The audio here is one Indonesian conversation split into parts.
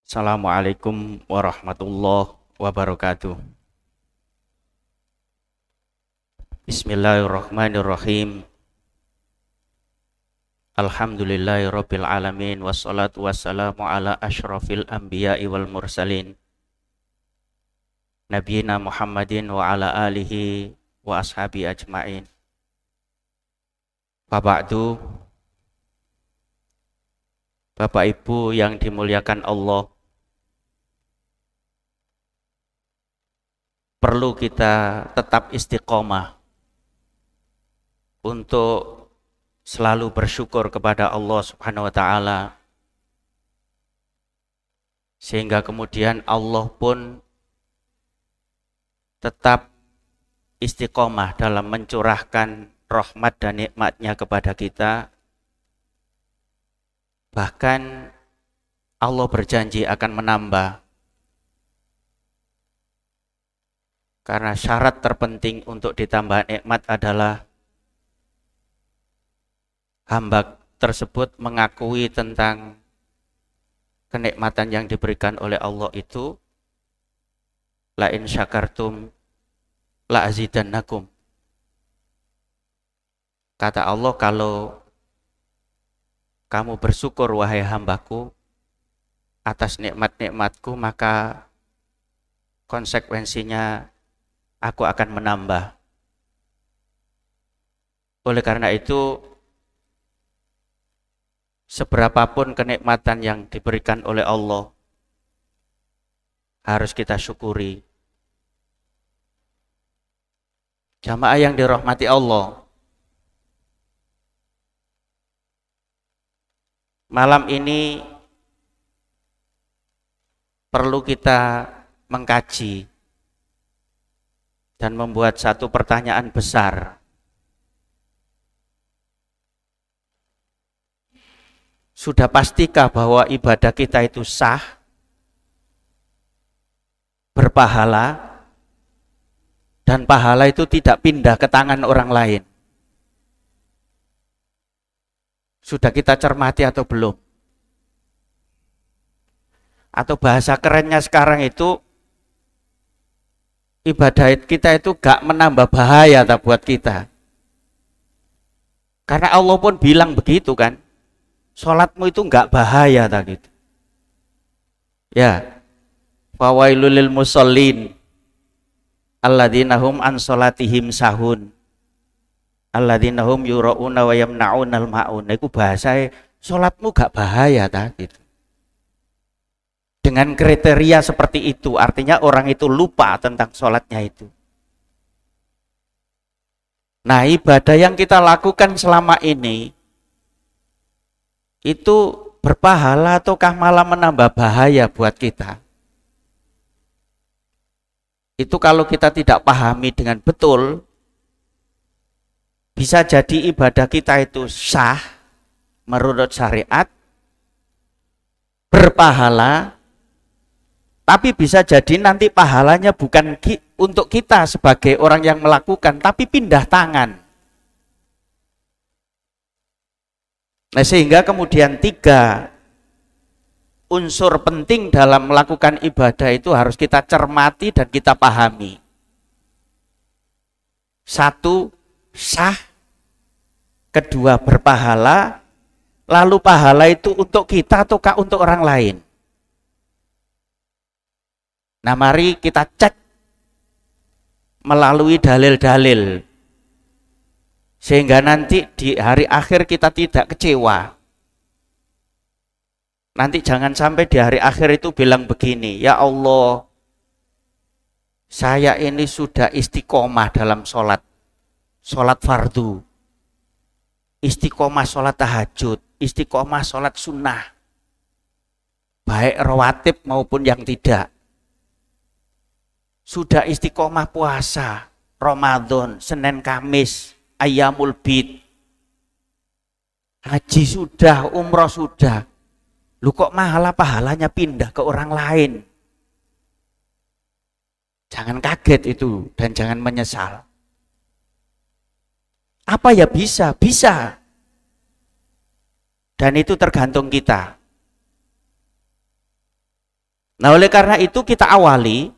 Assalamualaikum warahmatullahi wabarakatuh. Bismillahirrahmanirrahim. Alhamdulillahirabbil alamin wassalatu wassalamu ala asyrafil anbiya'i wal mursalin nabiyina Muhammadin wa ala alihi wa ashabi ajmain. Ba'du, Bapak Ibu yang dimuliakan Allah, perlu kita tetap istiqomah untuk selalu bersyukur kepada Allah Subhanahu wa taala, sehingga kemudian Allah pun tetap istiqomah dalam mencurahkan rahmat dan nikmatnya kepada kita. Bahkan Allah berjanji akan menambah, karena syarat terpenting untuk ditambah nikmat adalah hamba tersebut mengakui tentang kenikmatan yang diberikan oleh Allah itu. La in syakartum la azidannakum. Kata Allah, kalau kamu bersyukur wahai hambaku atas nikmat-nikmatku, maka konsekuensinya aku akan menambah. Oleh karena itu, seberapapun kenikmatan yang diberikan oleh Allah harus kita syukuri. Jamaah yang dirahmati Allah, malam ini perlu kita mengkaji dan membuat satu pertanyaan besar. Sudah pastikah bahwa ibadah kita itu sah, berpahala, dan pahala itu tidak pindah ke tangan orang lain? Sudah kita cermati atau belum? Atau bahasa kerennya sekarang itu, ibadah kita itu gak menambah bahaya tak buat kita. Karena Allah pun bilang begitu kan, sholatmu itu gak bahaya tak gitu. Ya, fawailul lil musallin alladzina hum an sholatihim sahun alladzina hum yura'una wa yamna'unal ma'un. Itu bahasa sholatmu gak bahaya tak gitu. Dengan kriteria seperti itu, artinya orang itu lupa tentang sholatnya itu. Nah, ibadah yang kita lakukan selama ini itu berpahala ataukah malah menambah bahaya buat kita? Itu kalau kita tidak pahami dengan betul, bisa jadi ibadah kita itu sah menurut syariat, berpahala, tapi bisa jadi nanti pahalanya bukan untuk kita sebagai orang yang melakukan, tapi pindah tangan. Nah, sehingga kemudian 3 unsur penting dalam melakukan ibadah itu harus kita cermati dan kita pahami. 1, sah. 2, berpahala. Lalu pahala itu untuk kita ataukah untuk orang lain? Nah, mari kita cek melalui dalil-dalil, sehingga nanti di hari akhir kita tidak kecewa. Nanti jangan sampai di hari akhir itu bilang begini, ya Allah, saya ini sudah istiqomah dalam sholat fardu, istiqomah sholat tahajud, istiqomah sholat sunnah, baik rawatib maupun yang tidak. Sudah istiqomah puasa, Ramadan, Senin, Kamis, Ayyamul Bid, haji sudah, umroh sudah. Lu kok pahalanya pindah ke orang lain? Jangan kaget itu dan jangan menyesal. Apa ya bisa? Bisa. Dan itu tergantung kita. Nah, oleh karena itu kita awali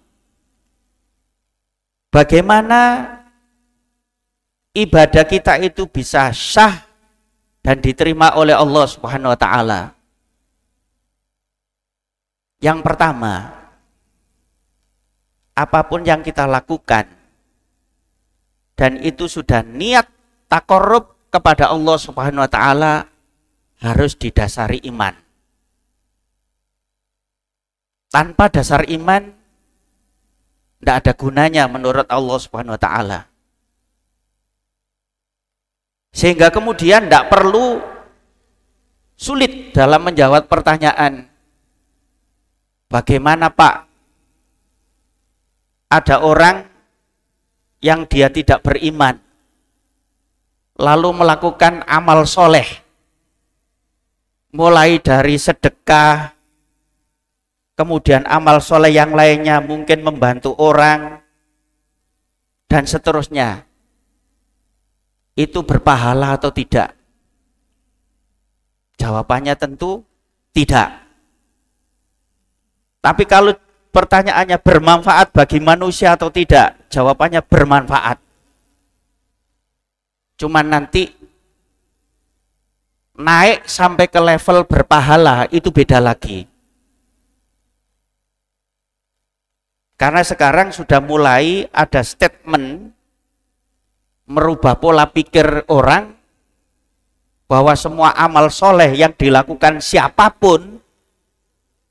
bagaimana ibadah kita itu bisa sah dan diterima oleh Allah Subhanahu wa taala. Yang pertama, apapun yang kita lakukan dan itu sudah niat taqarrub kepada Allah Subhanahu wa taala harus didasari iman. Tanpa dasar iman tidak ada gunanya menurut Allah Subhanahu wa taala. Sehingga kemudian tidak perlu sulit dalam menjawab pertanyaan, bagaimana Pak, ada orang yang dia tidak beriman lalu melakukan amal soleh, mulai dari sedekah, kemudian amal soleh yang lainnya mungkin membantu orang, dan seterusnya. Itu berpahala atau tidak? Jawabannya tentu tidak. Tapi kalau pertanyaannya bermanfaat bagi manusia atau tidak? Jawabannya bermanfaat. Cuman nanti naik sampai ke level berpahala itu beda lagi. Karena sekarang sudah mulai ada statement merubah pola pikir orang bahwa semua amal soleh yang dilakukan siapapun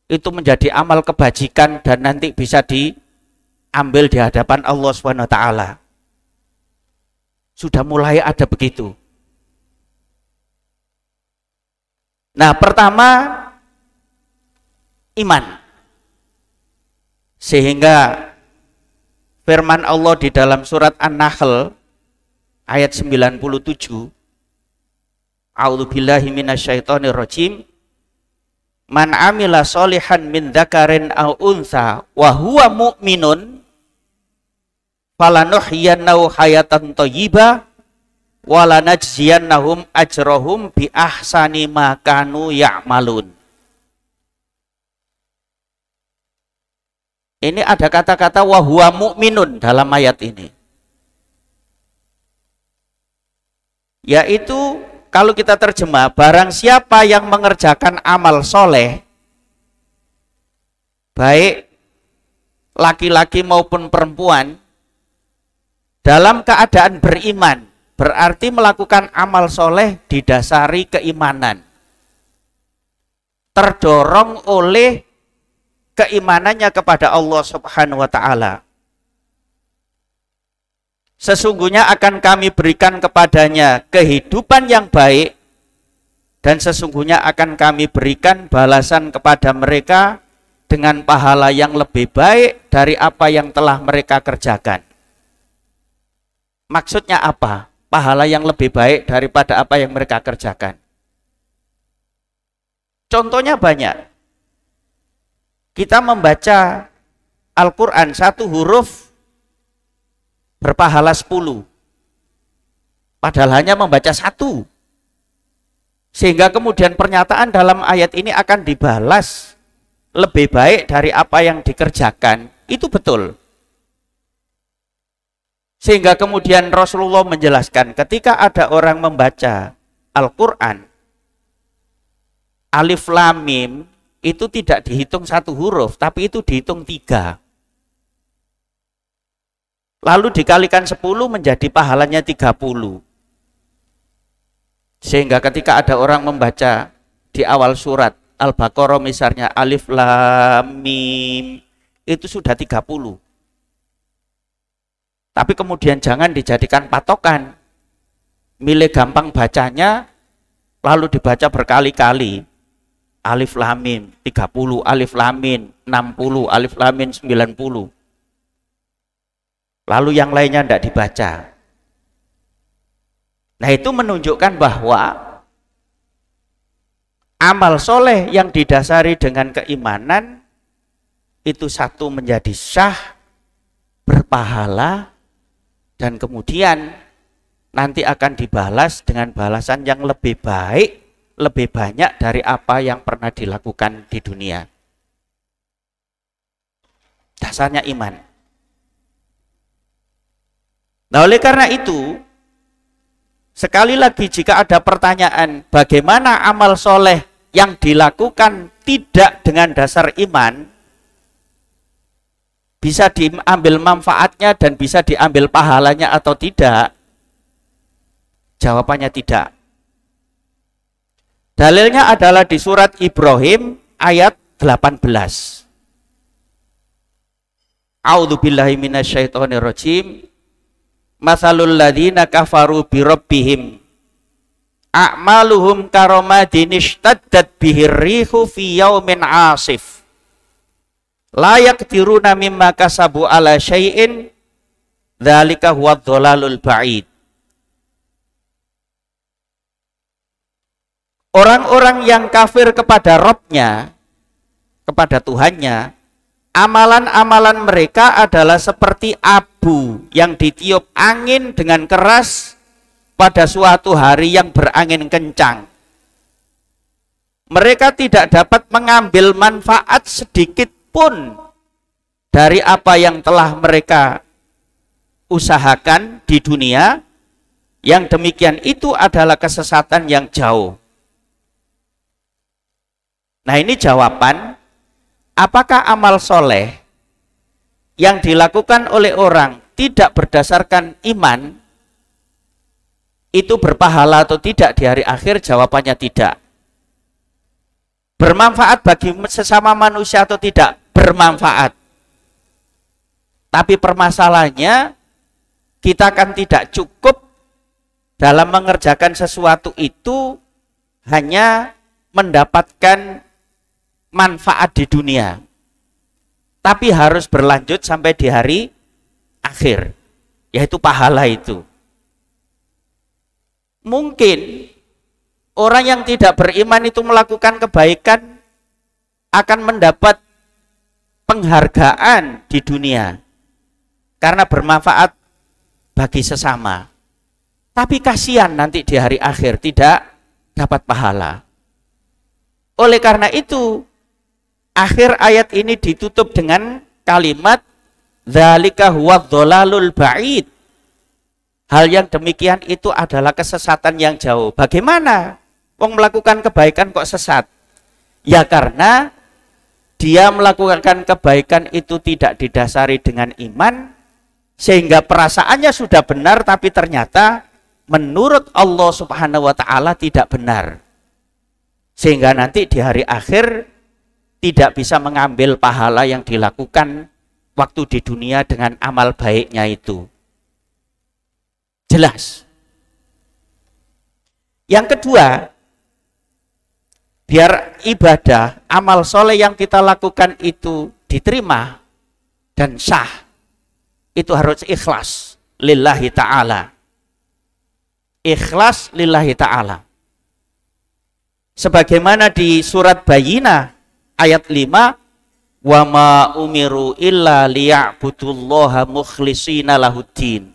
itu menjadi amal kebajikan dan nanti bisa diambil di hadapan Allah SWT. Sudah mulai ada begitu. Nah, pertama iman. Sehingga firman Allah di dalam surat An-Nahl ayat 97, A'udzubillahi minasyaitonirrajim, man amila sholihan min dzakarin aw untha wa huwa mu'minun falanuhyiyannahu hayatan thayyibah wa lanajziyannahum ajrahum bi ahsani ma kanu ya'malun. Ini ada kata-kata wa huwa mu'minun dalam ayat ini. Yaitu kalau kita terjemah, barang siapa yang mengerjakan amal soleh, baik laki-laki maupun perempuan, dalam keadaan beriman, berarti melakukan amal soleh didasari keimanan, terdorong oleh keimanannya kepada Allah Subhanahu wa ta'ala. Sesungguhnya akan kami berikan kepadanya kehidupan yang baik, dan sesungguhnya akan kami berikan balasan kepada mereka dengan pahala yang lebih baik dari apa yang telah mereka kerjakan. Maksudnya apa? Pahala yang lebih baik daripada apa yang mereka kerjakan. Contohnya banyak. Kita membaca Al-Quran satu huruf berpahala 10, padahal hanya membaca satu, sehingga kemudian pernyataan dalam ayat ini akan dibalas lebih baik dari apa yang dikerjakan, itu betul. Sehingga kemudian Rasulullah menjelaskan, ketika ada orang membaca Al-Quran alif lam mim, itu tidak dihitung satu huruf, tapi itu dihitung 3. Lalu dikalikan 10 menjadi pahalanya 30. Sehingga ketika ada orang membaca di awal surat Al-Baqarah misalnya alif lam mim, itu sudah 30. Tapi kemudian jangan dijadikan patokan. Milih gampang bacanya, lalu dibaca berkali-kali. Alif lam mim 30, alif lam mim 60, alif lam mim 90. Lalu yang lainnya tidak dibaca. Nah, itu menunjukkan bahwa amal soleh yang didasari dengan keimanan itu satu menjadi sah, berpahala, dan kemudian nanti akan dibalas dengan balasan yang lebih baik, lebih banyak dari apa yang pernah dilakukan di dunia. Dasarnya iman. Nah, oleh karena itu, sekali lagi jika ada pertanyaan bagaimana amal soleh yang dilakukan tidak dengan dasar iman, bisa diambil manfaatnya dan bisa diambil pahalanya atau tidak? Jawabannya tidak. Dalilnya adalah di surat Ibrahim ayat 18. A'udzubillahi minasyaitonirrajim. Masalul ladzina kafaru bi rabbihim a'maluhum karamadin ishtaddat bihir rihu fi yaumin 'asif la yaqdiruna mimma kasabu ala syai'in dzalika huwadz dhalalul ba'id. Orang-orang yang kafir kepada Rabb-nya, kepada Tuhannya, amalan-amalan mereka adalah seperti abu yang ditiup angin dengan keras pada suatu hari yang berangin kencang. Mereka tidak dapat mengambil manfaat sedikit pun dari apa yang telah mereka usahakan di dunia. Yang demikian itu adalah kesesatan yang jauh. Nah, ini jawaban. Apakah amal soleh yang dilakukan oleh orang tidak berdasarkan iman itu berpahala atau tidak di hari akhir? Jawabannya tidak. Bermanfaat bagi sesama manusia atau tidak? Bermanfaat. Tapi permasalahannya kita kan tidak cukup dalam mengerjakan sesuatu itu hanya mendapatkan manfaat di dunia, tapi harus berlanjut sampai di hari akhir, yaitu pahala itu. Mungkin orang yang tidak beriman itu melakukan kebaikan akan mendapat penghargaan di dunia karena bermanfaat bagi sesama, tapi kasihan nanti di hari akhir tidak dapat pahala. Oleh karena itu, akhir ayat ini ditutup dengan kalimat dzalika huwadz dhalalul ba'id. Hal yang demikian itu adalah kesesatan yang jauh. Bagaimana wong melakukan kebaikan kok sesat? Ya karena dia melakukan kebaikan itu tidak didasari dengan iman, sehingga perasaannya sudah benar tapi ternyata menurut Allah Subhanahu wa taala tidak benar. Sehingga nanti di hari akhir tidak bisa mengambil pahala yang dilakukan waktu di dunia dengan amal baiknya itu. Jelas. Yang kedua, biar ibadah, amal soleh yang kita lakukan itu diterima dan sah, itu harus ikhlas lillahi ta'ala. Ikhlas lillahi ta'ala. Sebagaimana di surat Bayyinah ayat 5, wa ma umiru illa liya'budullaha mukhlishina lahuddin.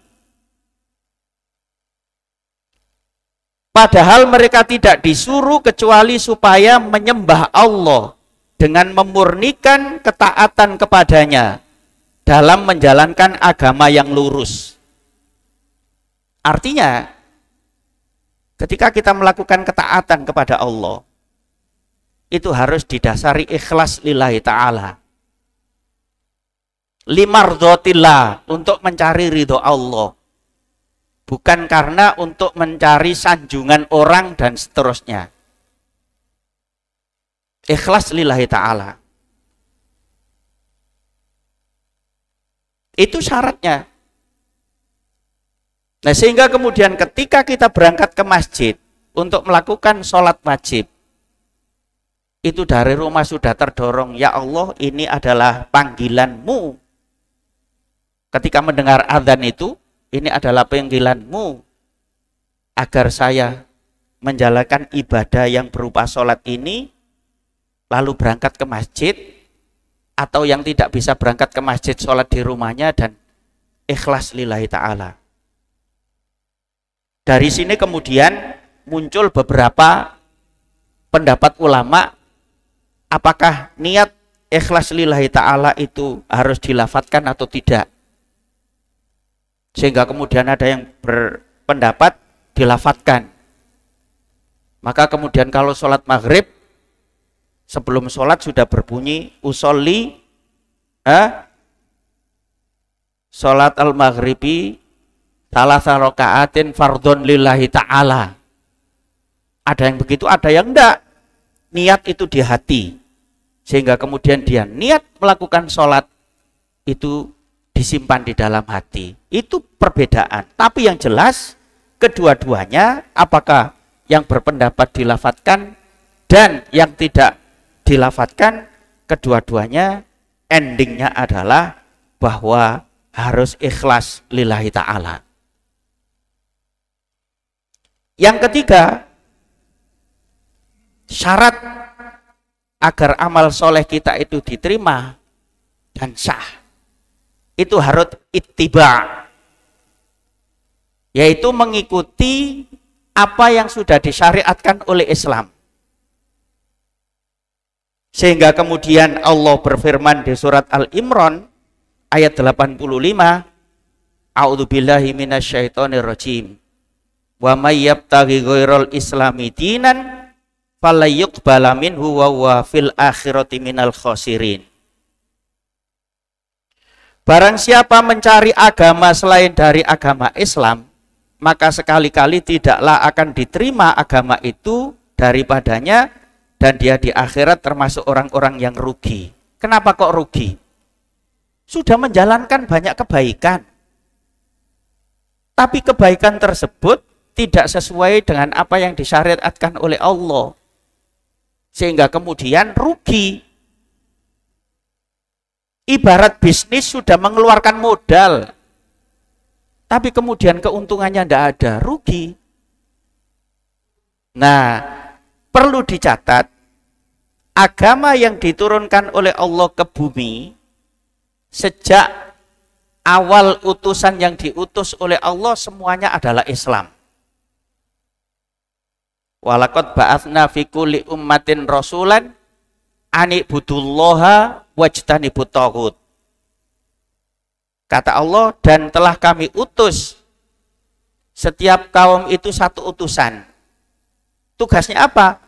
Padahal mereka tidak disuruh kecuali supaya menyembah Allah dengan memurnikan ketaatan kepadanya dalam menjalankan agama yang lurus. Artinya, ketika kita melakukan ketaatan kepada Allah, itu harus didasari ikhlas lillahi ta'ala. Limardhotillah, untuk mencari ridho Allah. Bukan karena untuk mencari sanjungan orang dan seterusnya. Ikhlas lillahi ta'ala. Itu syaratnya. Nah, sehingga kemudian ketika kita berangkat ke masjid untuk melakukan sholat wajib, itu dari rumah sudah terdorong, ya Allah, ini adalah panggilan-Mu. Ketika mendengar adzan itu, ini adalah panggilan-Mu agar saya menjalankan ibadah yang berupa sholat ini, lalu berangkat ke masjid, atau yang tidak bisa berangkat ke masjid sholat di rumahnya dan ikhlas lillahi ta'ala. Dari sini kemudian muncul beberapa pendapat ulama, apakah niat ikhlas lillahi ta'ala itu harus dilafatkan atau tidak. Sehingga kemudian ada yang berpendapat dilafatkan. Maka kemudian kalau sholat maghrib, sebelum sholat sudah berbunyi usolli sholat al-maghribi salasa raka'atin fardhon lillahi ta'ala. Ada yang begitu, ada yang enggak. Niat itu di hati. Sehingga kemudian dia niat melakukan sholat itu disimpan di dalam hati. Itu perbedaan. Tapi yang jelas kedua-duanya, apakah yang berpendapat dilafatkan dan yang tidak dilafatkan, kedua-duanya endingnya adalah bahwa harus ikhlas lillahi ta'ala. Yang ketiga, syarat agar amal soleh kita itu diterima dan sah, itu harus ittiba, yaitu mengikuti apa yang sudah disyariatkan oleh Islam. Sehingga kemudian Allah berfirman di surat Al-Imran ayat 85, A'udzubillahi minasyaitonirrajim. Wa may yabtaghi ghairal islami dinan falyuqbala minhu wa huwa fil akhirati minal khasirin. Barang siapa mencari agama selain dari agama Islam, maka sekali-kali tidaklah akan diterima agama itu daripadanya, dan dia di akhirat termasuk orang-orang yang rugi. Kenapa kok rugi? Sudah menjalankan banyak kebaikan, tapi kebaikan tersebut tidak sesuai dengan apa yang disyariatkan oleh Allah, sehingga kemudian rugi. Ibarat bisnis sudah mengeluarkan modal, tapi kemudian keuntungannya tidak ada, rugi. Nah, perlu dicatat, agama yang diturunkan oleh Allah ke bumi sejak awal utusan yang diutus oleh Allah semuanya adalah Islam. Walaqad ba'atsna fi kulli ummatin rasulan ani'budullaha wajtanibut taghut. Kata Allah, dan telah kami utus setiap kaum itu satu utusan. Tugasnya apa?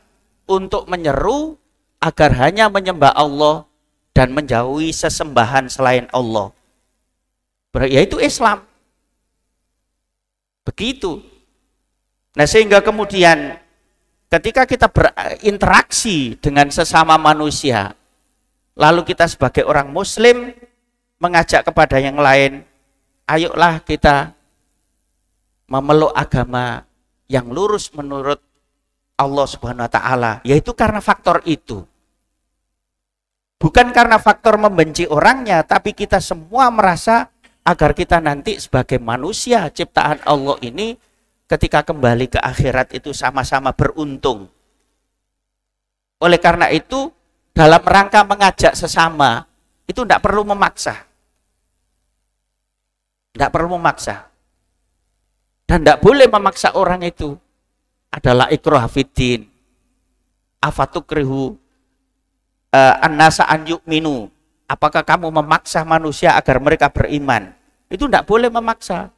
Untuk menyeru agar hanya menyembah Allah dan menjauhi sesembahan selain Allah. Yaitu Islam. Begitu. Nah, sehingga kemudian ketika kita berinteraksi dengan sesama manusia, lalu kita sebagai orang muslim mengajak kepada yang lain, ayolah kita memeluk agama yang lurus menurut Allah Subhanahu wa ta'ala, yaitu karena faktor itu. Bukan karena faktor membenci orangnya, tapi kita semua merasa agar kita nanti sebagai manusia ciptaan Allah ini ketika kembali ke akhirat itu sama-sama beruntung. Oleh karena itu, dalam rangka mengajak sesama, itu tidak perlu memaksa. Tidak perlu memaksa. Dan tidak boleh memaksa orang itu. Adalah ikrah fiddin. Afatukrihu an-nasa an yu'minu. Apakah kamu memaksa manusia agar mereka beriman? Itu tidak boleh memaksa.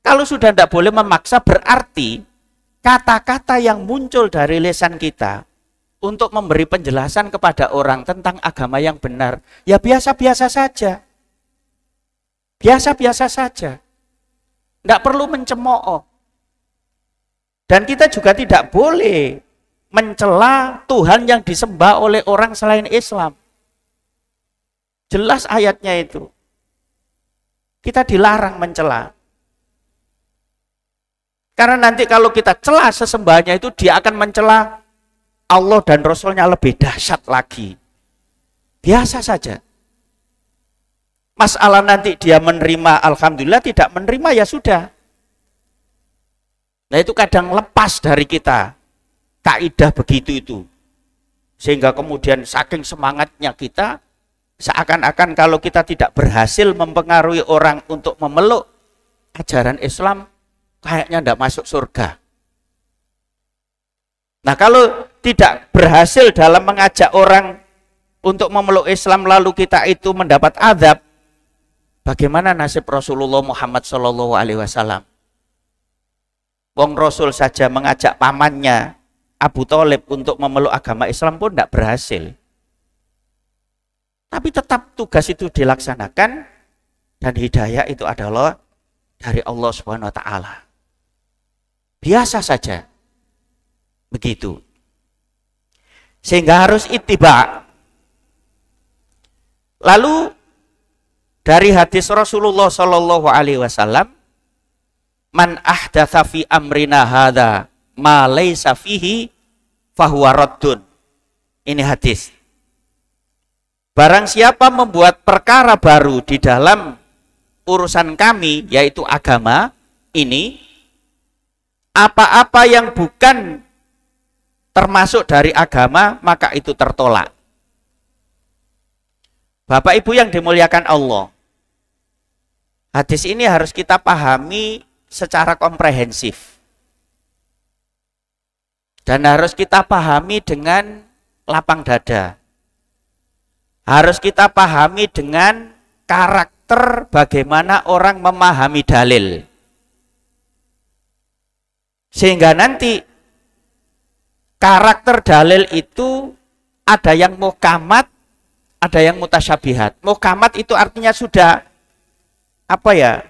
Kalau sudah tidak boleh memaksa, berarti kata-kata yang muncul dari lisan kita untuk memberi penjelasan kepada orang tentang agama yang benar, ya biasa-biasa saja. Biasa-biasa saja. Tidak perlu mencemooh. Dan kita juga tidak boleh mencela Tuhan yang disembah oleh orang selain Islam. Jelas ayatnya itu. Kita dilarang mencela. Karena nanti kalau kita celah sesembahannya itu, dia akan mencela Allah dan Rasulnya lebih dahsyat lagi. Biasa saja. Masalah nanti dia menerima, alhamdulillah, tidak menerima, ya sudah. Nah, itu kadang lepas dari kita kaidah begitu itu. Sehingga kemudian saking semangatnya kita, seakan-akan kalau kita tidak berhasil mempengaruhi orang untuk memeluk ajaran Islam, kayaknya tidak masuk surga. Nah, kalau tidak berhasil dalam mengajak orang untuk memeluk Islam lalu kita itu mendapat azab, bagaimana nasib Rasulullah Muhammad Shallallahu Alaihi Wasallam? Wong Rasul saja mengajak pamannya Abu Thalib untuk memeluk agama Islam pun tidak berhasil. Tapi tetap tugas itu dilaksanakan dan hidayah itu adalah dari Allah Subhanahu wa taala. Biasa saja. Begitu. Sehingga harus ittiba. Lalu dari hadis Rasulullah Shallallahu alaihi wasallam, man ahdatsa fi amrina hadza ma laisa fihi fahuwa raddun. Ini hadis. Barang siapa membuat perkara baru di dalam urusan kami, yaitu agama ini, apa-apa yang bukan termasuk dari agama, maka itu tertolak. Bapak Ibu yang dimuliakan Allah, hadis ini harus kita pahami secara komprehensif. Dan harus kita pahami dengan lapang dada. Harus kita pahami dengan karakter bagaimana orang memahami dalil. Sehingga nanti karakter dalil itu ada yang muhkamat, ada yang mutasyabihat. Muhkamat itu artinya sudah apa ya?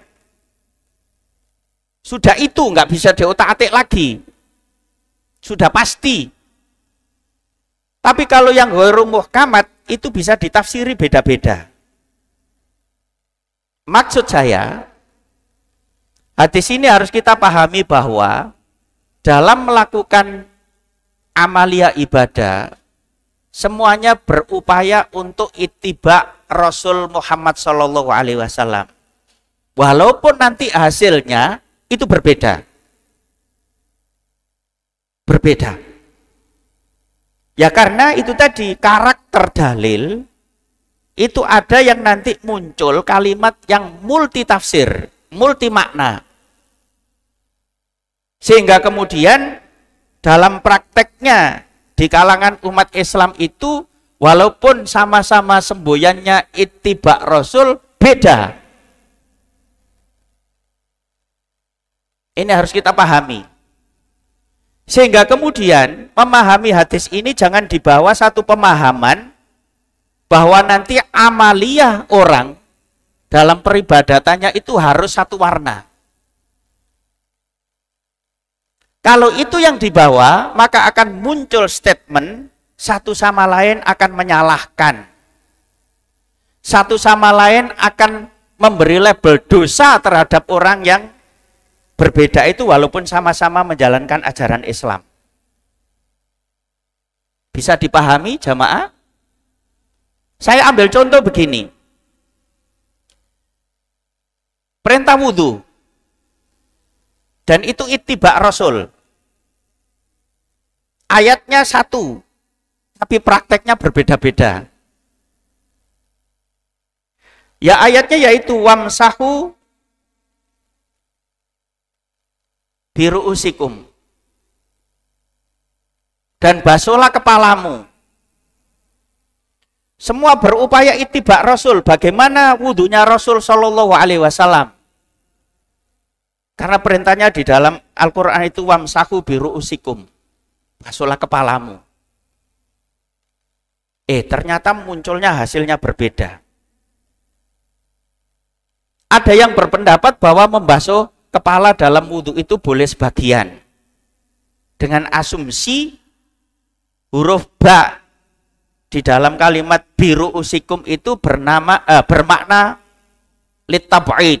Sudah itu nggak bisa diotak-atik lagi. Sudah pasti. Tapi kalau yang ghairu muhkamat itu bisa ditafsiri beda-beda. Maksud saya, hadis ini harus kita pahami bahwa dalam melakukan amalia ibadah, semuanya berupaya untuk ittiba Rasul Muhammad Shallallahu Alaihi Wasallam. Walaupun nanti hasilnya itu berbeda. Berbeda. Ya karena itu tadi karakter dalil itu ada yang nanti muncul kalimat yang multi tafsir, multi makna. Sehingga kemudian dalam prakteknya di kalangan umat Islam itu walaupun sama-sama semboyannya ittiba Rasul beda. Ini harus kita pahami. Sehingga kemudian memahami hadis ini jangan dibawa satu pemahaman bahwa nanti amaliyah orang dalam peribadatannya itu harus satu warna. Kalau itu yang dibawa, maka akan muncul statement satu sama lain akan menyalahkan. Satu sama lain akan memberi label dosa terhadap orang yang berbeda itu walaupun sama-sama menjalankan ajaran Islam. Bisa dipahami jamaah? Saya ambil contoh begini. Perintah wudhu. Dan itu ittiba Rasul. Ayatnya satu, tapi prakteknya berbeda-beda. Ya ayatnya yaitu wamsahu biru'usikum, dan basuhlah kepalamu. Semua berupaya ittiba Rasul. Bagaimana wudhunya Rasul Shallallahu Alaihi Wasallam? Karena perintahnya di dalam Al-Quran itu wamsahu biru'usikum, basuhlah kepalamu. Ternyata munculnya hasilnya berbeda. Ada yang berpendapat bahwa membasuh kepala dalam wudhu itu boleh sebagian dengan asumsi huruf ba di dalam kalimat biru usikum itu bermakna litab'id,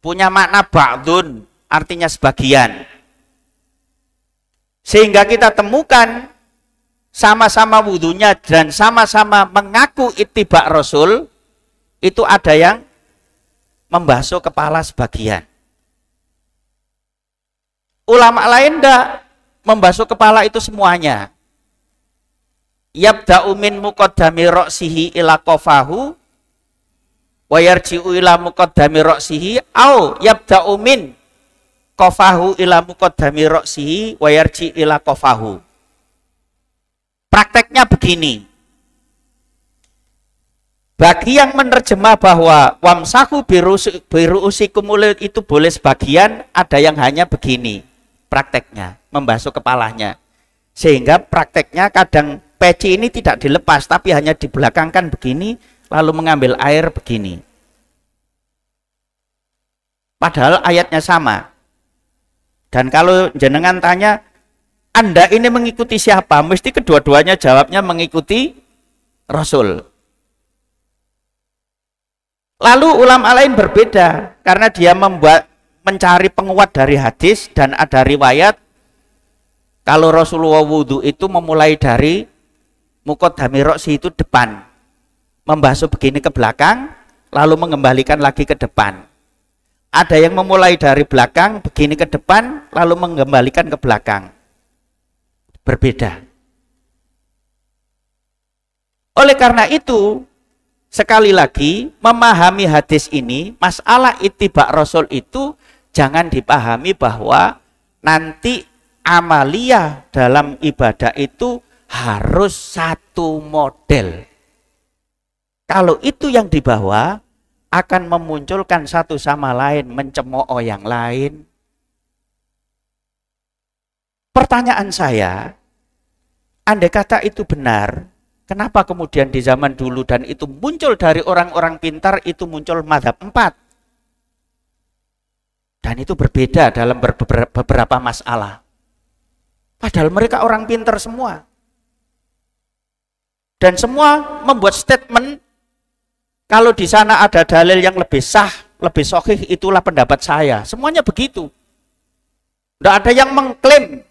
punya makna ba'dun, artinya sebagian. Sehingga kita temukan sama-sama wudhunya dan sama-sama mengaku ittiba Rasul, itu ada yang membasuh kepala sebagian. Ulama lain enggak membasuh kepala itu semuanya. Yabda'u min muqaddami ra'sihi ila qafahu wa yarji'u ila muqaddami ra'sihi au yabda'u min qafahu ila muqaddami ra'sihi wa yarji' ila qafahu. Prakteknya begini. Bagi yang menerjemah bahwa wamsahu biruusikum itu boleh sebagian, ada yang hanya begini prakteknya, membasuh kepalanya. Sehingga prakteknya kadang peci ini tidak dilepas, tapi hanya dibelakangkan begini, lalu mengambil air begini. Padahal ayatnya sama. Dan kalau jenengan tanya, Anda ini mengikuti siapa? Mesti kedua-duanya jawabnya mengikuti Rasul. Lalu ulama lain berbeda karena dia mencari penguat dari hadis, dan ada riwayat kalau Rasulullah wudhu itu memulai dari muqaddami roksi itu depan, membasuh begini ke belakang, lalu mengembalikan lagi ke depan. Ada yang memulai dari belakang begini ke depan, lalu mengembalikan ke belakang. Berbeda. Oleh karena itu, sekali lagi, memahami hadis ini, masalah ittiba Rasul itu jangan dipahami bahwa nanti amalia dalam ibadah itu harus satu model. Kalau itu yang dibawa, akan memunculkan satu sama lain, mencemooh yang lain. Pertanyaan saya, andai kata itu benar, kenapa kemudian di zaman dulu dan itu muncul dari orang-orang pintar, itu muncul mazhab 4? Dan itu berbeda dalam beberapa masalah. Padahal mereka orang pintar semua. Dan semua membuat statement, kalau di sana ada dalil yang lebih sah, lebih sahih, itulah pendapat saya. Semuanya begitu. Tidak ada yang mengklaim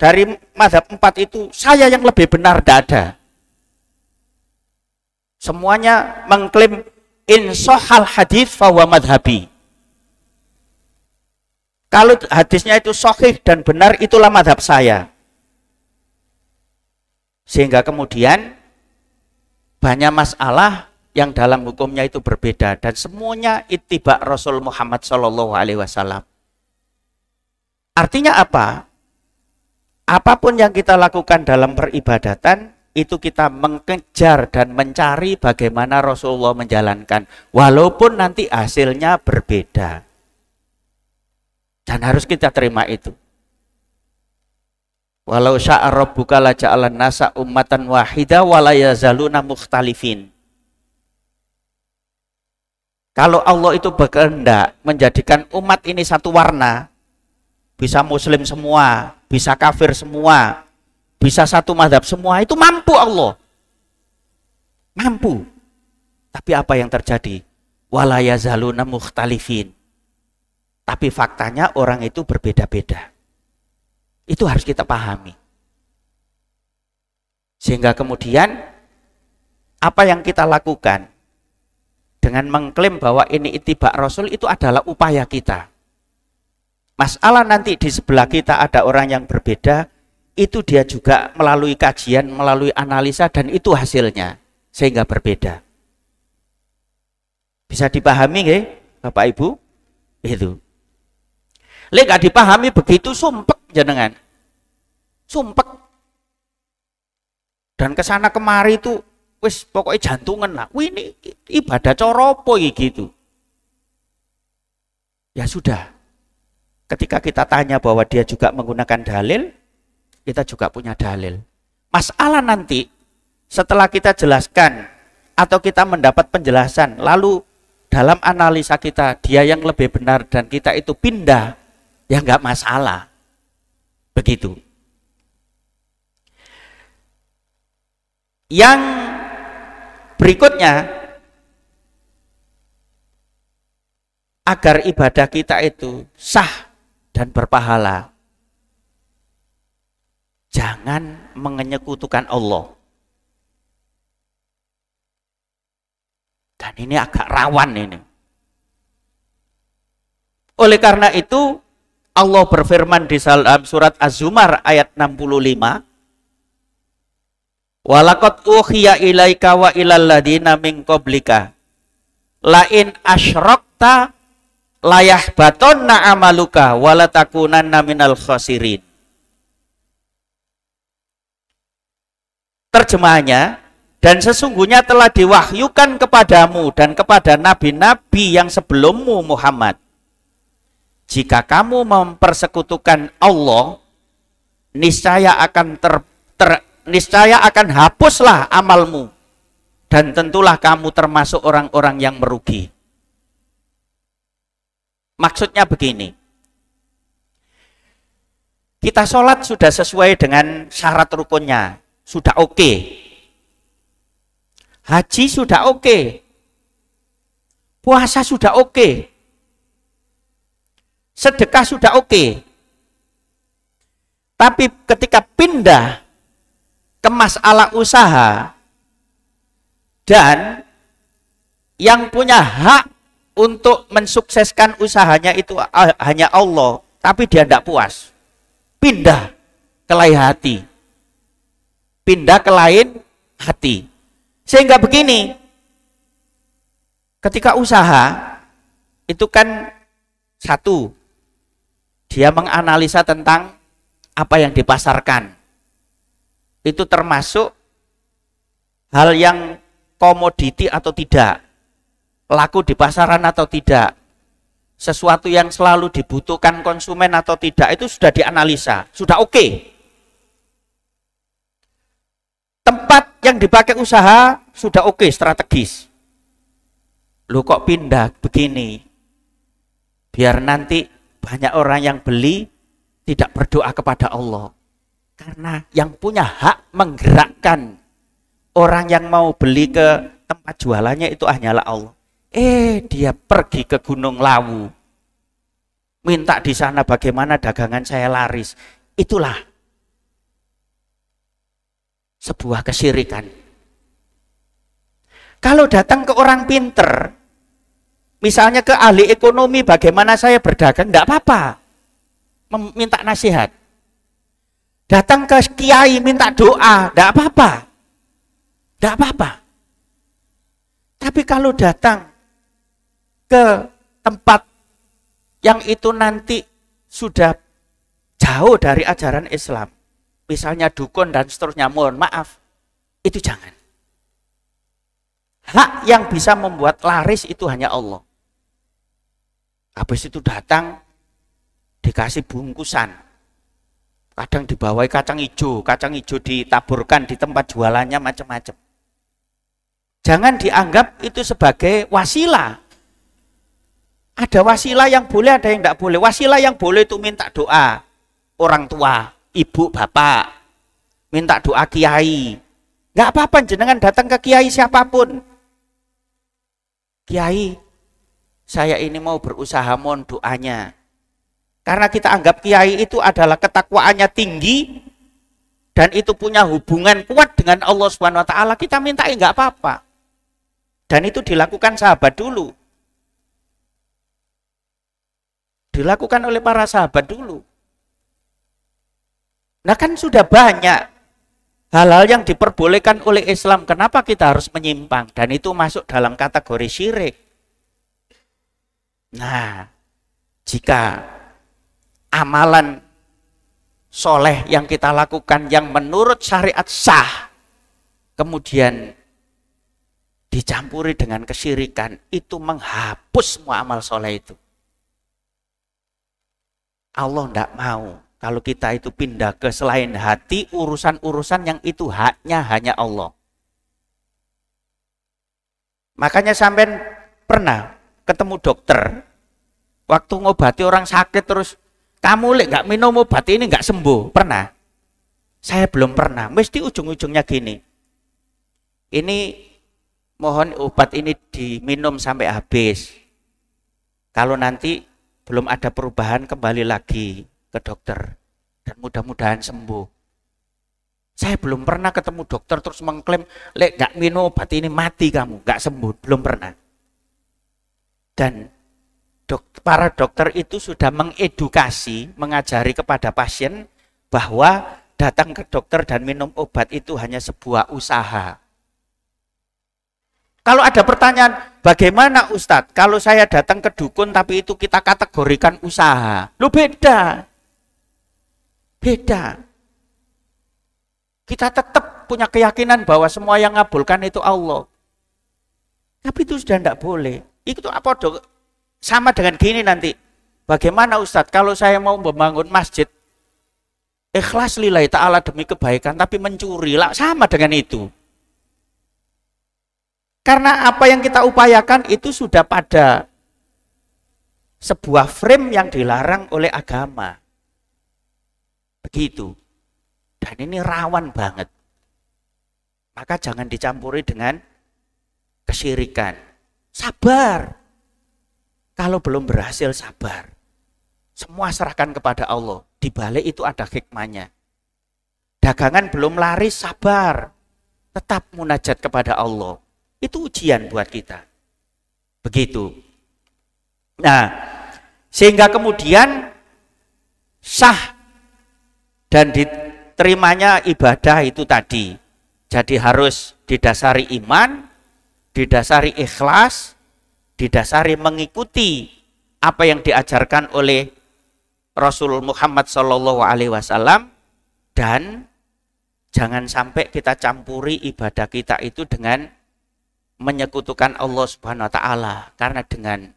dari mazhab 4 itu, saya yang lebih benar, tidak ada. Semuanya mengklaim in sahal hadis fahuwa madhabi. Kalau hadisnya itu sahih dan benar, itulah mazhab saya. Sehingga kemudian banyak masalah yang dalam hukumnya itu berbeda, dan semuanya ittiba Rasul Muhammad SAW. Artinya apa? Apapun yang kita lakukan dalam peribadatan, itu kita mengejar dan mencari bagaimana Rasulullah menjalankan, walaupun nanti hasilnya berbeda. Dan harus kita terima itu. Walau sya'a rabbuka la ja'alan nasa ummatan wahida wa la yazaluna mukhtalifin. Kalau Allah itu berkehendak menjadikan umat ini satu warna, bisa muslim semua, bisa kafir semua, bisa satu mazhab semua, itu mampu Allah. Mampu. Tapi apa yang terjadi? Wala yazaluna mukhtalifin. Tapi faktanya orang itu berbeda-beda. Itu harus kita pahami. Sehingga kemudian apa yang kita lakukan dengan mengklaim bahwa ini ittiba Rasul, itu adalah upaya kita. Masalah nanti di sebelah kita ada orang yang berbeda, itu dia juga melalui kajian, melalui analisa, dan itu hasilnya sehingga berbeda. Bisa dipahami nggih, Bapak Ibu? Itu. Lek gak dipahami begitu, sumpek jenengan. Sumpek. Dan kesana kemari itu wis pokoknya jantungan lah. Wih, ini ibadah coropo gitu. Ya sudah. Ketika kita tanya bahwa dia juga menggunakan dalil, kita juga punya dalil. Masalah nanti setelah kita jelaskan atau kita mendapat penjelasan, lalu dalam analisa kita dia yang lebih benar dan kita itu pindah, ya nggak masalah. Begitu. Yang berikutnya, agar ibadah kita itu sah dan berpahala, jangan menyekutukan Allah. Dan ini agak rawan ini. Oleh karena itu, Allah berfirman di dalam surat Az-Zumar ayat 65, walaqad uhiya ilaika wa ilal ladina min qablika la in asyrakta layahbatonna amaluka walatakunanna minal khasirin. Terjemahannya, Dan sesungguhnya telah diwahyukan kepadamu dan kepada nabi-nabi yang sebelummu Muhammad. Jika kamu mempersekutukan Allah, niscaya akan hapuslah amalmu dan tentulah kamu termasuk orang-orang yang merugi. Maksudnya begini. Kita sholat sudah sesuai dengan syarat rukunnya, sudah oke. Haji sudah oke. Puasa sudah oke. Sedekah sudah oke. Tapi ketika pindah ke masalah usaha dan yang punya hak untuk mensukseskan usahanya itu hanya Allah, tapi dia tidak puas. Pindah ke lain hati. Pindah ke lain hati. Sehingga begini, ketika usaha itu kan satu, dia menganalisa tentang apa yang dipasarkan. Itu termasuk hal yang komoditi atau tidak, laku di pasaran atau tidak, sesuatu yang selalu dibutuhkan konsumen atau tidak, itu sudah dianalisa, sudah oke. Tempat yang dipakai usaha sudah oke, strategis. Lu kok pindah begini? Biar nanti banyak orang yang beli tidak berdoa kepada Allah. Karena yang punya hak menggerakkan orang yang mau beli ke tempat jualannya itu hanyalah Allah. Dia pergi ke Gunung Lawu. Minta di sana bagaimana dagangan saya laris. Itulah sebuah kesyirikan. Kalau datang ke orang pinter, misalnya ke ahli ekonomi, bagaimana saya berdagang, enggak apa-apa. Minta nasihat. Datang ke kiai minta doa, enggak apa-apa. Enggak apa-apa. Tapi kalau datang ke tempat yang itu nanti sudah jauh dari ajaran Islam, misalnya dukun dan seterusnya, mohon maaf, itu jangan. Hak yang bisa membuat laris itu hanya Allah. Habis itu datang, dikasih bungkusan. Kadang dibawai kacang hijau ditaburkan di tempat jualannya macam-macam. Jangan dianggap itu sebagai wasilah. Ada wasilah yang boleh, ada yang tidak boleh. Wasilah yang boleh itu minta doa orang tua, ibu, bapak, minta doa kiai. Nggak apa-apa jenengan datang ke kiai siapapun. Kiai, saya ini mau berusaha, mohon doanya. Karena kita anggap kiai itu adalah ketakwaannya tinggi dan itu punya hubungan kuat dengan Allah Subhanahu wa taala, kita mintain nggak apa-apa. Dan itu dilakukan sahabat dulu. Dilakukan oleh para sahabat dulu. Nah kan sudah banyak hal-hal yang diperbolehkan oleh Islam, kenapa kita harus menyimpang? Dan itu masuk dalam kategori syirik. Nah, jika amalan soleh yang kita lakukan yang menurut syariat sah, kemudian dicampuri dengan kesyirikan, itu menghapus semua amal soleh itu. Allah tidak mau kalau kita itu pindah ke selain hati, urusan-urusan yang itu haknya hanya Allah. Makanya sampean pernah ketemu dokter, waktu ngobati orang sakit terus, kamu lek nggak minum obat ini nggak sembuh, pernah? Saya belum pernah, mesti ujung-ujungnya gini, ini mohon obat ini diminum sampai habis. Kalau nanti belum ada perubahan, kembali lagi ke dokter dan mudah-mudahan sembuh. Saya belum pernah ketemu dokter terus mengklaim, lek nggak minum obat ini mati kamu, nggak sembuh, belum pernah. Dan para dokter itu sudah mengedukasi, mengajari kepada pasien bahwa datang ke dokter dan minum obat itu hanya sebuah usaha. Kalau ada pertanyaan, bagaimana Ustadz kalau saya datang ke dukun tapi itu kita kategorikan usaha? Lu beda. Beda. Kita tetap punya keyakinan bahwa semua yang ngabulkan itu Allah. Tapi itu sudah tidak boleh. Itu apa dong? Sama dengan gini nanti. Bagaimana Ustadz kalau saya mau membangun masjid, ikhlas lillahi ta'ala demi kebaikan, tapi mencuri, lah sama dengan itu. Karena apa yang kita upayakan itu sudah pada sebuah frame yang dilarang oleh agama. Begitu. Dan ini rawan banget. Maka jangan dicampuri dengan kesyirikan. Sabar. Kalau belum berhasil, sabar. Semua serahkan kepada Allah. Di balik itu ada hikmahnya. Dagangan belum laris, sabar. Tetap munajat kepada Allah. Itu ujian buat kita. Begitu. Nah, sehingga kemudian sah dan diterimanya ibadah itu tadi. Jadi harus didasari iman, didasari ikhlas, didasari mengikuti apa yang diajarkan oleh Rasul Muhammad SAW, dan jangan sampai kita campuri ibadah kita itu dengan menyekutukan Allah Subhanahu wa taala, karena dengan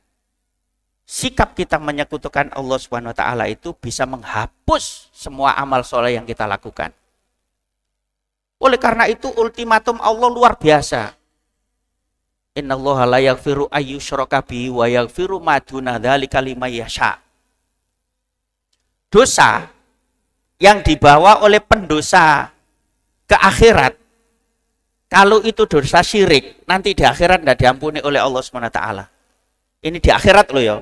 sikap kita menyekutukan Allah Subhanahu wa taala itu bisa menghapus semua amal soleh yang kita lakukan. Oleh karena itu ultimatum Allah luar biasa. Innallaha la yaghfiru ayyusyraka bihi wa yaghfiru ma duna dzalika liman yasha. Dosa yang dibawa oleh pendosa ke akhirat, kalau itu dosa syirik, nanti di akhirat tidak diampuni oleh Allah SWT. Ini di akhirat loh ya.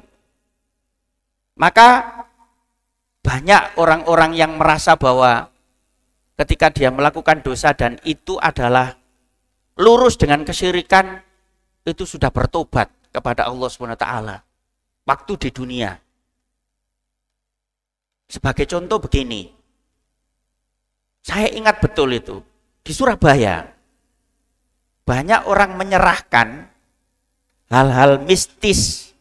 Maka banyak orang-orang yang merasa bahwa ketika dia melakukan dosa dan itu adalah lurus dengan kesyirikan, itu sudah bertobat kepada Allah SWT waktu di dunia. Sebagai contoh begini, saya ingat betul itu di Surabaya banyak orang menyerahkan hal-hal mistis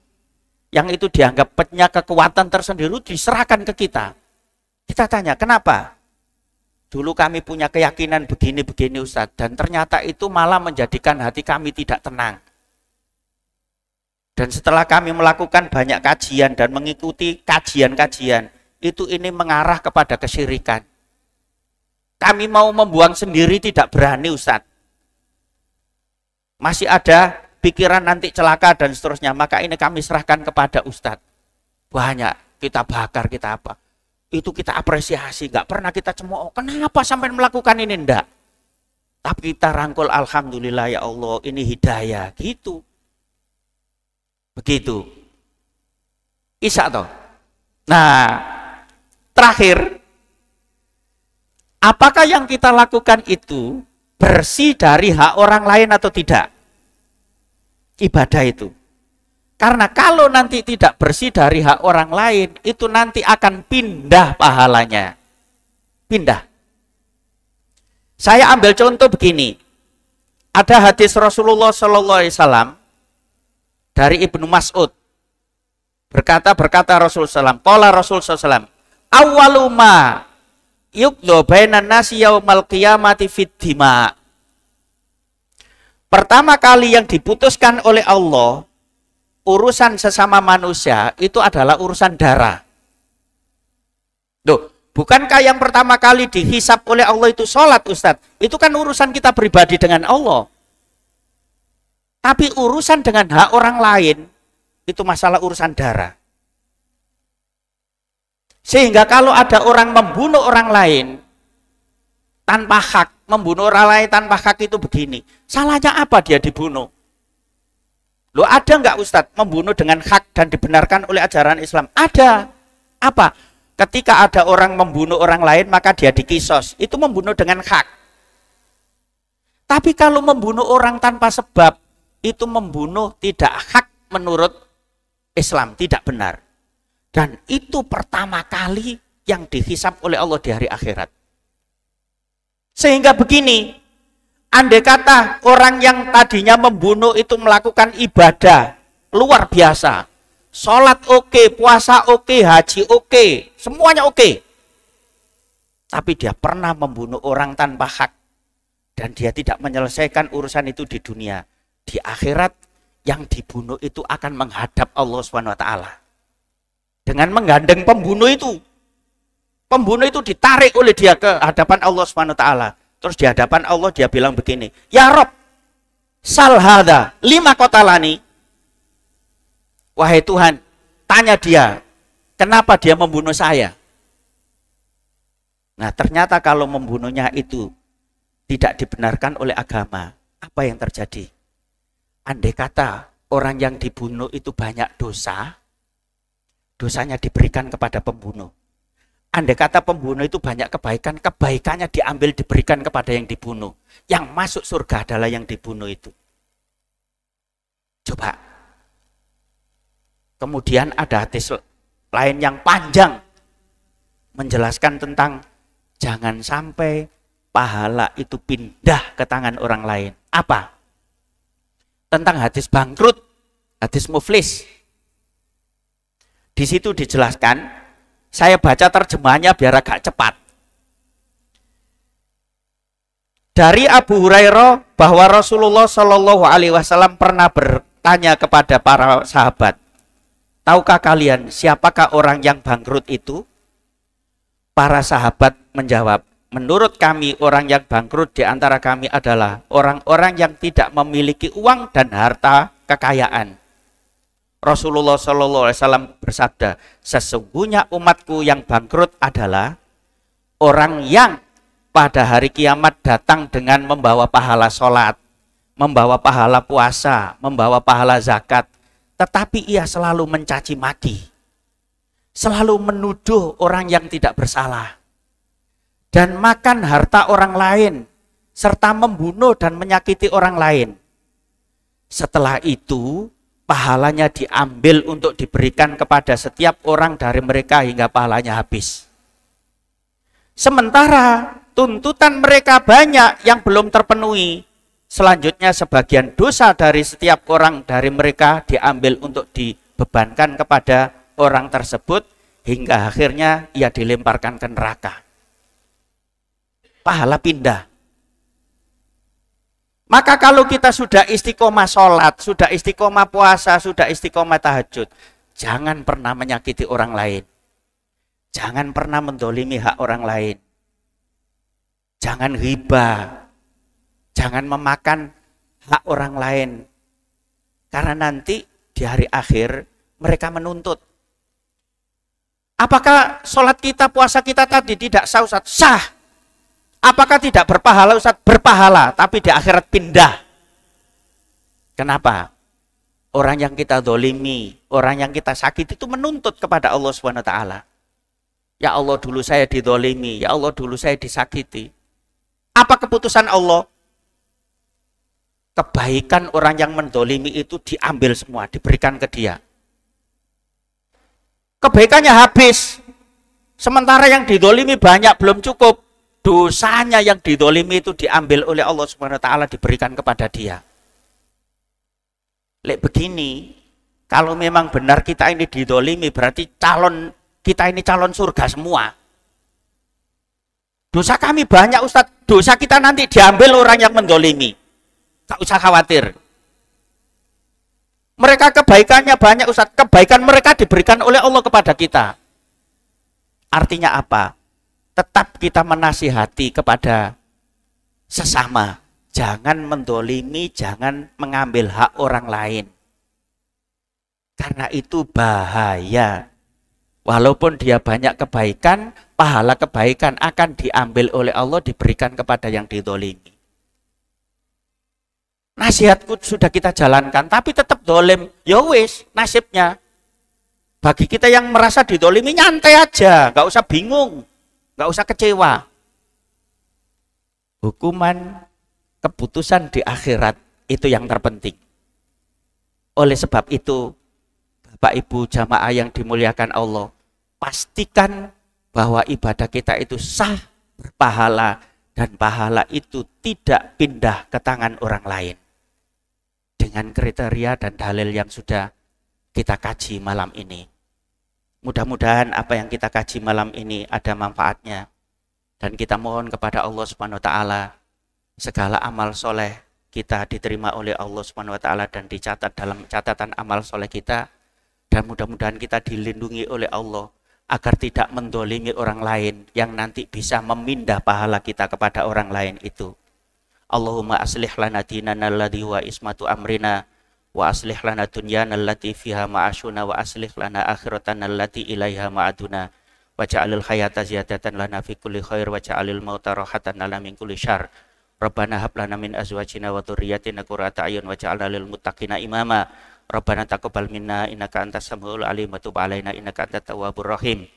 yang itu dianggap punya kekuatan tersendiri, diserahkan ke kita. Kita tanya, kenapa? Dulu kami punya keyakinan begini-begini Ustadz, dan ternyata itu malah menjadikan hati kami tidak tenang. Dan setelah kami melakukan banyak kajian dan mengikuti kajian-kajian, itu ini mengarah kepada kesyirikan. Kami mau membuang sendiri tidak berani Ustadz. Masih ada pikiran nanti celaka dan seterusnya, maka ini kami serahkan kepada Ustadz. Banyak, kita bakar, kita apa. Itu kita apresiasi, nggak pernah kita cemooh. Kenapa sampai melakukan ini? Enggak. Tapi kita rangkul, alhamdulillah ya Allah, ini hidayah, gitu. Begitu. Isa toh. Nah, terakhir, apakah yang kita lakukan itu bersih dari hak orang lain atau tidak? Ibadah itu. Karena kalau nanti tidak bersih dari hak orang lain, itu nanti akan pindah pahalanya. Pindah. Saya ambil contoh begini. Ada hadis Rasulullah SAW dari Ibnu Mas'ud. Berkata Rasulullah SAW, qala Rasulullah SAW, awwaluma yuqdo bainan nasi yaumal qiyamati fid dima. Pertama kali yang diputuskan oleh Allah urusan sesama manusia itu adalah urusan darah. Loh, bukankah yang pertama kali dihisab oleh Allah itu sholat Ustadz? Itu kan urusan kita pribadi dengan Allah. Tapi urusan dengan hak orang lain itu masalah urusan darah. Sehingga kalau ada orang membunuh orang lain tanpa hak, membunuh orang lain tanpa hak itu begini. Salahnya apa dia dibunuh? Loh, ada nggak Ustadz membunuh dengan hak dan dibenarkan oleh ajaran Islam? Ada. Apa? Ketika ada orang membunuh orang lain maka dia dikisos. Itu membunuh dengan hak. Tapi kalau membunuh orang tanpa sebab, itu membunuh tidak hak menurut Islam, tidak benar. Dan itu pertama kali yang dihisab oleh Allah di hari akhirat. Sehingga begini, andai kata orang yang tadinya membunuh itu melakukan ibadah luar biasa, sholat oke, puasa oke, haji oke, semuanya oke, tapi dia pernah membunuh orang tanpa hak, dan dia tidak menyelesaikan urusan itu di dunia, di akhirat yang dibunuh itu akan menghadap Allah Subhanahu wa taala. Dengan menggandeng pembunuh itu. Pembunuh itu ditarik oleh dia ke hadapan Allah Subhanahu wa taala. Terus di hadapan Allah dia bilang begini, "Ya Rob, sal hadza lima qatalani." Wahai Tuhan, tanya dia, kenapa dia membunuh saya? Nah, ternyata kalau membunuhnya itu tidak dibenarkan oleh agama, apa yang terjadi? Andai kata orang yang dibunuh itu banyak dosa, dosanya diberikan kepada pembunuh. Andai kata pembunuh itu banyak kebaikan, kebaikannya diambil diberikan kepada yang dibunuh. Yang masuk surga adalah yang dibunuh itu. Coba. Kemudian ada hadis lain yang panjang menjelaskan tentang jangan sampai pahala itu pindah ke tangan orang lain. Apa? Tentang hadis bangkrut, hadis muflis. Di situ dijelaskan, saya baca terjemahannya biar agak cepat. Dari Abu Hurairah bahwa Rasulullah Shallallahu Alaihi Wasallam pernah bertanya kepada para sahabat, tahukah kalian siapakah orang yang bangkrut itu? Para sahabat menjawab, menurut kami orang yang bangkrut di antara kami adalah orang-orang yang tidak memiliki uang dan harta kekayaan. Rasulullah Shallallahu Alaihi Wasallam bersabda, sesungguhnya umatku yang bangkrut adalah orang yang pada hari kiamat datang dengan membawa pahala sholat, membawa pahala puasa, membawa pahala zakat, tetapi ia selalu mencaci maki, selalu menuduh orang yang tidak bersalah, dan makan harta orang lain, serta membunuh dan menyakiti orang lain. Setelah itu, pahalanya diambil untuk diberikan kepada setiap orang dari mereka hingga pahalanya habis. Sementara tuntutan mereka banyak yang belum terpenuhi. Selanjutnya sebagian dosa dari setiap orang dari mereka diambil untuk dibebankan kepada orang tersebut hingga akhirnya ia dilemparkan ke neraka. Pahala pindah. Maka kalau kita sudah istiqomah sholat, sudah istiqomah puasa, sudah istiqomah tahajud, jangan pernah menyakiti orang lain. Jangan pernah mendolimi hak orang lain. Jangan ghibah. Jangan memakan hak orang lain. Karena nanti di hari akhir mereka menuntut. Apakah sholat kita, puasa kita tadi tidak sah, Ustaz? Sah. Apakah tidak berpahala, Ustaz? Berpahala, tapi di akhirat pindah. Kenapa? Orang yang kita dolimi, orang yang kita sakiti itu menuntut kepada Allah SWT. Ya Allah, dulu saya didolimi, ya Allah, dulu saya disakiti. Apa keputusan Allah? Kebaikan orang yang mendolimi itu diambil semua, diberikan ke dia. Kebaikannya habis. Sementara yang didolimi banyak, belum cukup. Dosanya yang didolimi itu diambil oleh Allah Subhanahu wa taala, diberikan kepada dia. Lek begini, kalau memang benar kita ini didolimi, berarti kita ini calon surga semua. Dosa kami banyak, Ustadz. Dosa kita nanti diambil orang yang mendolimi. Tak usah khawatir. Mereka kebaikannya banyak, Ustadz. Kebaikan mereka diberikan oleh Allah kepada kita. Artinya apa? Tetap kita menasihati kepada sesama. Jangan mendolimi, jangan mengambil hak orang lain. Karena itu bahaya. Walaupun dia banyak kebaikan, pahala kebaikan akan diambil oleh Allah, diberikan kepada yang didolimi. Nasihatku sudah kita jalankan, tapi tetap dolim. Ya wis, nasibnya. Bagi kita yang merasa didolimi, nyantai aja, gak usah bingung. Gak usah kecewa. Hukuman, keputusan di akhirat itu yang terpenting. Oleh sebab itu, Bapak Ibu jamaah yang dimuliakan Allah, pastikan bahwa ibadah kita itu sah, berpahala, dan pahala itu tidak pindah ke tangan orang lain. Dengan kriteria dan dalil yang sudah kita kaji malam ini. Mudah-mudahan apa yang kita kaji malam ini ada manfaatnya. Dan kita mohon kepada Allah Subhanahu wa taala, segala amal soleh kita diterima oleh Allah Subhanahu wa taala dan dicatat dalam catatan amal soleh kita, dan mudah-mudahan kita dilindungi oleh Allah agar tidak mendolimi orang lain yang nanti bisa memindah pahala kita kepada orang lain itu. Allahumma aslih lana dinana alladhi wa ismatu amrina wa aslih lana dunyana allati fiha ma'ashuna wa aslih lana akhiratana allati ilaiha ma'aduna wa ja'alil hayata ziyadatan lana fi kulli khair wa ja'alil mauta rahatan lana min kulli syarr. Rabbana hab lana min azwajina wa dhurriyyatina qurrata a'yun wa ja'alna lil muttaqina imama. Rabbana taqabbal minna innaka antas samiul alim wa tub alaina innaka antat tawwabur rahim.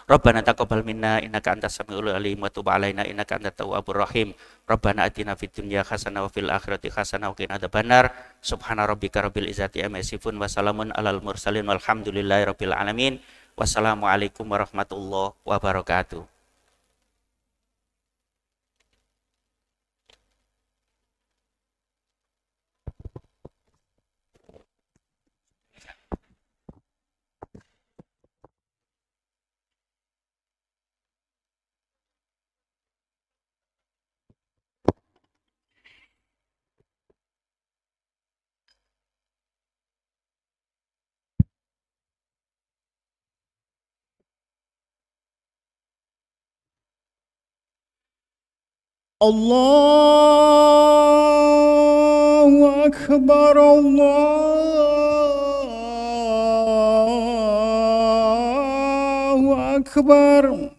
Rabbana taqabbal minna innaka antas samiul alim wa tub alaina innaka antat tawwabur rahim. Rabbana atina fid dunya hasanah wa fil akhirati hasanah wa qina adzabannar. Subhana rabbika rabbil izzati amma yasifun wa salamun alal mursalin walhamdulillahi rabbil alamin. Wassalamualaikum warahmatullahi wabarakatuh. Allahu Akbar, Allahu Akbar,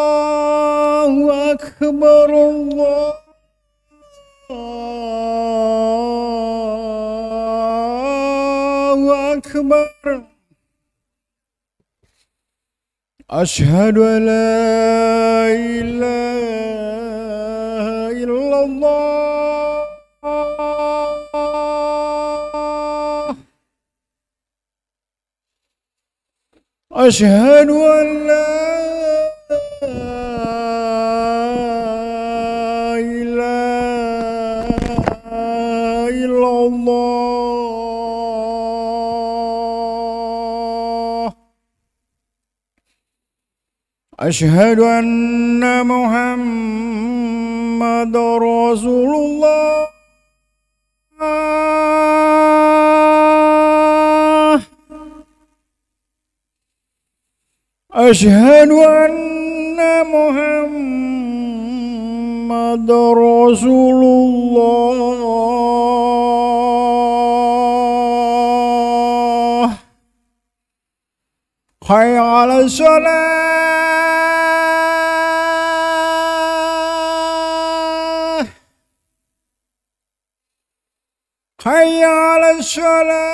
Allahu Akbar, Allahu Akbar. Ashhadu an la ilaha illallah. Ashhadu an la ilaha illallah. Ashhadu anna Muhammadar Rasulullah. Ashhadu anna Muhammadar Rasulullah. Hayya 'alas shalah. Hayya 'alas shalah.